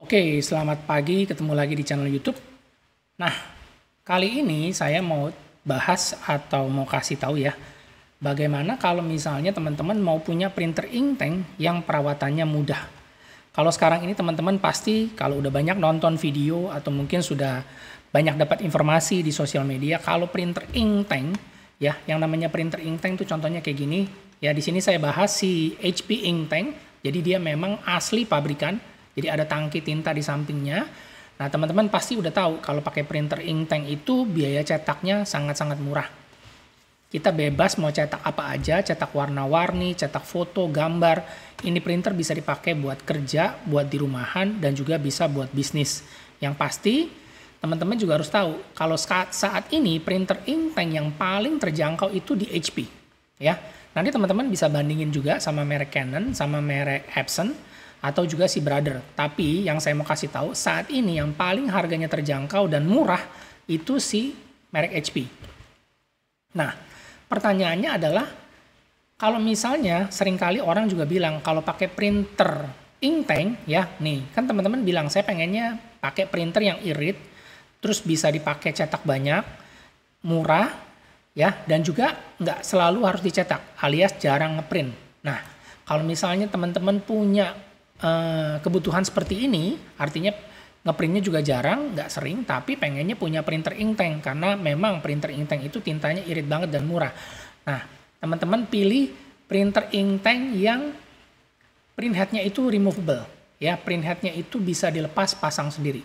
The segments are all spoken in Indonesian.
Oke, selamat pagi, ketemu lagi di channel YouTube. Nah, kali ini saya mau bahas atau mau kasih tahu ya, bagaimana kalau misalnya teman-teman mau punya printer inktank yang perawatannya mudah. Kalau sekarang ini teman-teman pasti kalau udah banyak nonton video atau mungkin sudah banyak dapat informasi di sosial media, kalau printer inktank ya, yang namanya printer inktank itu contohnya kayak gini. Ya, di sini saya bahas si HP inktank. Jadi dia memang asli pabrikan. Jadi ada tangki tinta di sampingnya. Nah, teman-teman pasti udah tahu kalau pakai printer inktank itu biaya cetaknya sangat-sangat murah. Kita bebas mau cetak apa aja, cetak warna-warni, cetak foto, gambar. Ini printer bisa dipakai buat kerja, buat di rumahan, dan juga bisa buat bisnis. Yang pasti, teman-teman juga harus tahu kalau saat ini printer inktank yang paling terjangkau itu di HP. Ya, nanti teman-teman bisa bandingin juga sama merek Canon, sama merek Epson, atau juga si Brother. Tapi yang saya mau kasih tahu saat ini yang paling harganya terjangkau dan murah itu si merek HP. Nah, pertanyaannya adalah kalau misalnya seringkali orang juga bilang kalau pakai printer inktank ya, nih kan teman-teman bilang saya pengennya pakai printer yang irit, terus bisa dipakai cetak banyak, murah ya, dan juga nggak selalu harus dicetak alias jarang ngeprint. Nah, kalau misalnya teman-teman punya kebutuhan seperti ini, artinya ngeprintnya juga jarang, nggak sering, tapi pengennya punya printer inktank karena memang printer inktank itu tintanya irit banget dan murah. Nah, teman-teman pilih printer inktank yang print headnya itu removable, ya, print headnya itu bisa dilepas pasang sendiri.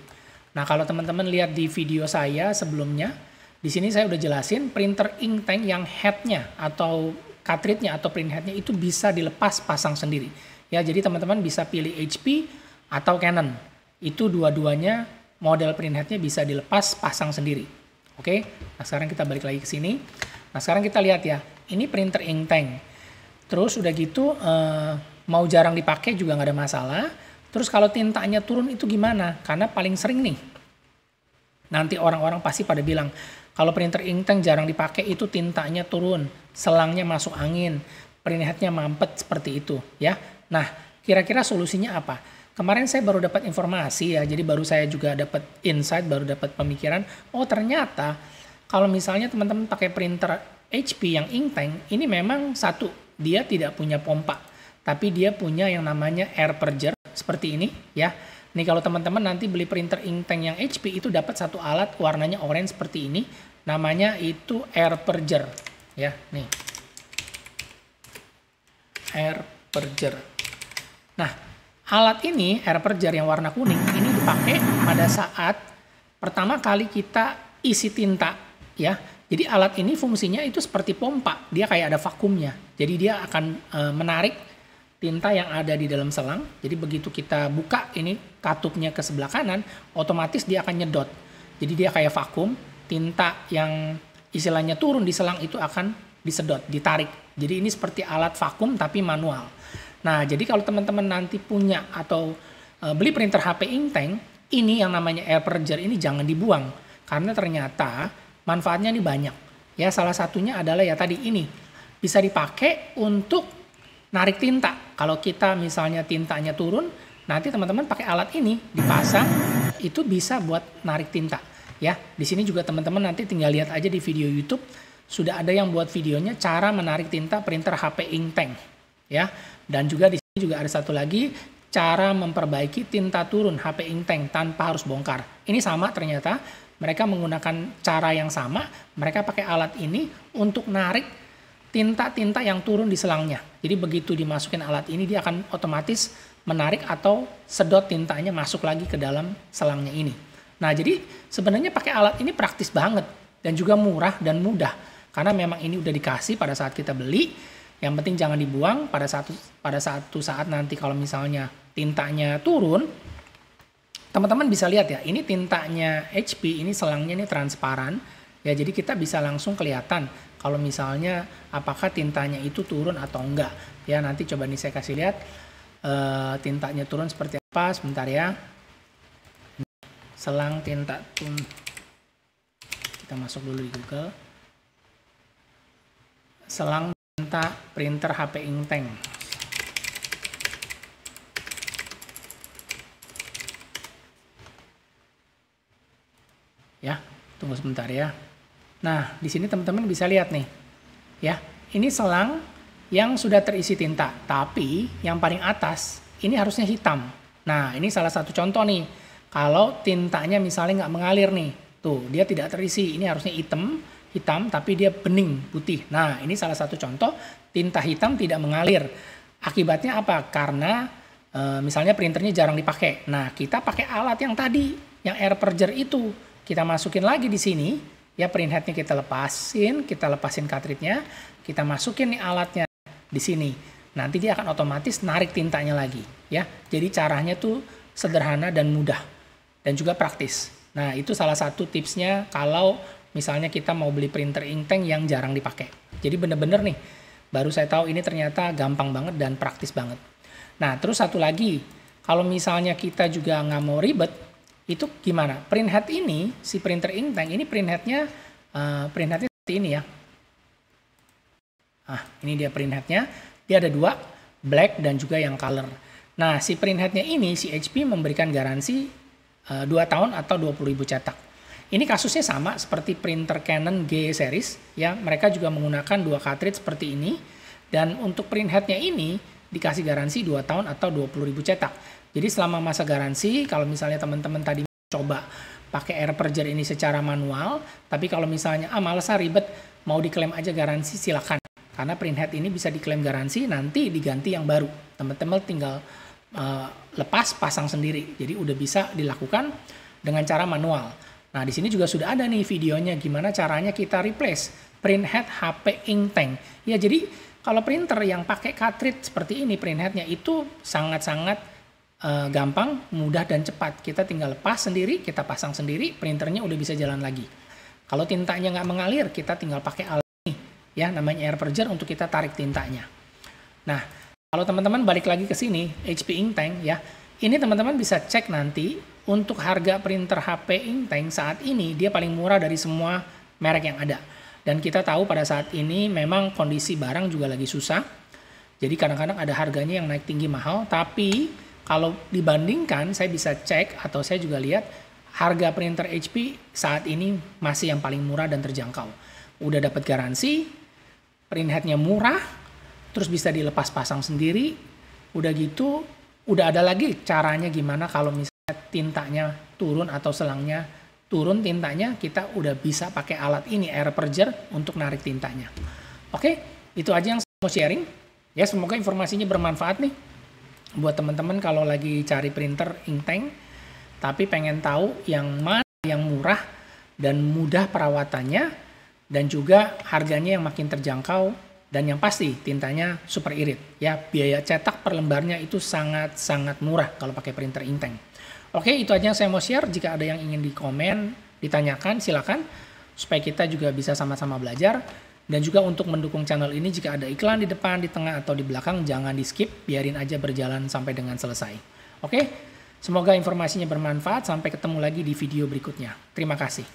Nah, kalau teman-teman lihat di video saya sebelumnya, di sini saya udah jelasin printer inktank yang headnya atau cartridge-nya atau print headnya itu bisa dilepas pasang sendiri. Ya, jadi teman-teman bisa pilih HP atau Canon. Itu dua-duanya model print headnya bisa dilepas pasang sendiri. Oke, nah sekarang kita balik lagi ke sini. Nah sekarang kita lihat ya, ini printer inktank. Terus udah gitu mau jarang dipakai juga nggak ada masalah. Terus kalau tintanya turun itu gimana? Karena paling sering nih, nanti orang-orang pasti pada bilang, kalau printer inktank jarang dipakai itu tintanya turun, selangnya masuk angin, print headnya mampet seperti itu ya. Nah, kira-kira solusinya apa? Kemarin saya baru dapat informasi ya, jadi baru saya juga dapat insight, baru dapat pemikiran, oh ternyata kalau misalnya teman-teman pakai printer HP yang inktank, ini memang satu, dia tidak punya pompa, tapi dia punya yang namanya air purger, seperti ini ya. Nih kalau teman-teman nanti beli printer inktank yang HP itu dapat satu alat warnanya orange seperti ini, namanya itu air purger ya, nih. Air purger. Nah, alat ini, air purger yang warna kuning, ini dipakai pada saat pertama kali kita isi tinta, ya. Jadi alat ini fungsinya itu seperti pompa, dia kayak ada vakumnya. Jadi dia akan menarik tinta yang ada di dalam selang. Jadi begitu kita buka ini katupnya ke sebelah kanan, otomatis dia akan nyedot. Jadi dia kayak vakum, tinta yang istilahnya turun di selang itu akan disedot, ditarik. Jadi ini seperti alat vakum tapi manual. Nah, jadi kalau teman-teman nanti punya atau beli printer HP inktank, ini yang namanya air purger ini jangan dibuang. Karena ternyata manfaatnya ini banyak. Ya, salah satunya adalah ya tadi ini. Bisa dipakai untuk narik tinta. Kalau kita misalnya tintanya turun, nanti teman-teman pakai alat ini, dipasang, itu bisa buat narik tinta. Ya, di sini juga teman-teman nanti tinggal lihat aja di video YouTube. Sudah ada yang buat videonya cara menarik tinta printer HP inktank. Ya, dan juga di sini juga ada satu lagi cara memperbaiki tinta turun HP inktank tanpa harus bongkar. Ini sama ternyata, mereka menggunakan cara yang sama, mereka pakai alat ini untuk narik tinta-tinta yang turun di selangnya. Jadi begitu dimasukin alat ini dia akan otomatis menarik atau sedot tintanya masuk lagi ke dalam selangnya ini. Nah, jadi sebenarnya pakai alat ini praktis banget dan juga murah dan mudah karena memang ini udah dikasih pada saat kita beli. Yang penting jangan dibuang pada satu saat nanti kalau misalnya tintanya turun, teman-teman bisa lihat ya, ini tintanya HP, ini selangnya ini transparan, ya jadi kita bisa langsung kelihatan kalau misalnya apakah tintanya itu turun atau enggak. Ya nanti coba nih saya kasih lihat tintanya turun seperti apa, sebentar ya. Selang tinta turun, kita masuk dulu di Google. Selang tinta printer HP inktank. Ya, tunggu sebentar ya. Nah, di sini teman-teman bisa lihat nih. Ya, ini selang yang sudah terisi tinta, tapi yang paling atas ini harusnya hitam. Nah, ini salah satu contoh nih. Kalau tintanya misalnya nggak mengalir nih, tuh dia tidak terisi. Ini harusnya hitam, tapi dia bening, putih. Nah, ini salah satu contoh tinta hitam tidak mengalir. Akibatnya apa? Karena misalnya printernya jarang dipakai. Nah, kita pakai alat yang tadi, yang air purger itu. Kita masukin lagi di sini, ya print headnya kita lepasin cartridge-nya, kita masukin nih alatnya di sini. Nanti dia akan otomatis narik tintanya lagi, ya. Jadi caranya tuh sederhana dan mudah dan juga praktis. Nah, itu salah satu tipsnya kalau misalnya kita mau beli printer ink tank yang jarang dipakai. Jadi bener-bener nih, baru saya tahu ini ternyata gampang banget dan praktis banget. Nah, terus satu lagi, kalau misalnya kita juga nggak mau ribet, itu gimana? Print head ini, si printer ink tank ini print headnya seperti ini ya. Nah, ini dia print headnya. Dia ada dua, black dan juga yang color. Nah, si print headnya ini, si HP memberikan garansi 2 tahun atau 20.000 cetak. Ini kasusnya sama seperti printer Canon G series, ya. Mereka juga menggunakan 2 cartridge seperti ini. Dan untuk print headnya ini dikasih garansi 2 tahun atau 20.000 cetak. Jadi selama masa garansi, kalau misalnya teman-teman tadi coba pakai air purger ini secara manual, tapi kalau misalnya males ribet, mau diklaim aja garansi, silakan. Karena print head ini bisa diklaim garansi, nanti diganti yang baru. Teman-teman tinggal lepas, pasang sendiri. Jadi udah bisa dilakukan dengan cara manual. Nah, di sini juga sudah ada nih videonya gimana caranya kita replace print head HP ink tank. Ya, jadi kalau printer yang pakai cartridge seperti ini, print headnya itu sangat-sangat gampang, mudah dan cepat. Kita tinggal lepas sendiri, kita pasang sendiri, printernya udah bisa jalan lagi. Kalau tintanya nggak mengalir, kita tinggal pakai alat ini, ya namanya air purger untuk kita tarik tintanya. Nah, kalau teman-teman balik lagi ke sini, HP ink tank ya, ini teman-teman bisa cek nanti untuk harga printer HP ink tank saat ini dia paling murah dari semua merek yang ada. Dan kita tahu pada saat ini memang kondisi barang juga lagi susah. Jadi kadang-kadang ada harganya yang naik tinggi mahal, tapi kalau dibandingkan, saya bisa cek atau saya juga lihat harga printer HP saat ini masih yang paling murah dan terjangkau. Udah dapat garansi, print headnya murah, terus bisa dilepas pasang sendiri. Udah gitu, udah ada lagi caranya gimana kalau misalnya tintanya turun atau selangnya turun tintanya, kita udah bisa pakai alat ini, air purger, untuk narik tintanya. Oke, itu aja yang saya mau sharing. Ya, semoga informasinya bermanfaat nih. Buat teman-teman kalau lagi cari printer ink tank, tapi pengen tahu yang mana yang murah dan mudah perawatannya, dan juga harganya yang makin terjangkau, dan yang pasti tintanya super irit. Ya, biaya cetak per lembarnya itu sangat-sangat murah kalau pakai printer ink tank. Oke, itu aja yang saya mau share. Jika ada yang ingin dikomen, ditanyakan, silakan. Supaya kita juga bisa sama-sama belajar. Dan juga untuk mendukung channel ini, jika ada iklan di depan, di tengah, atau di belakang, jangan di skip, biarin aja berjalan sampai dengan selesai. Oke, semoga informasinya bermanfaat, sampai ketemu lagi di video berikutnya. Terima kasih.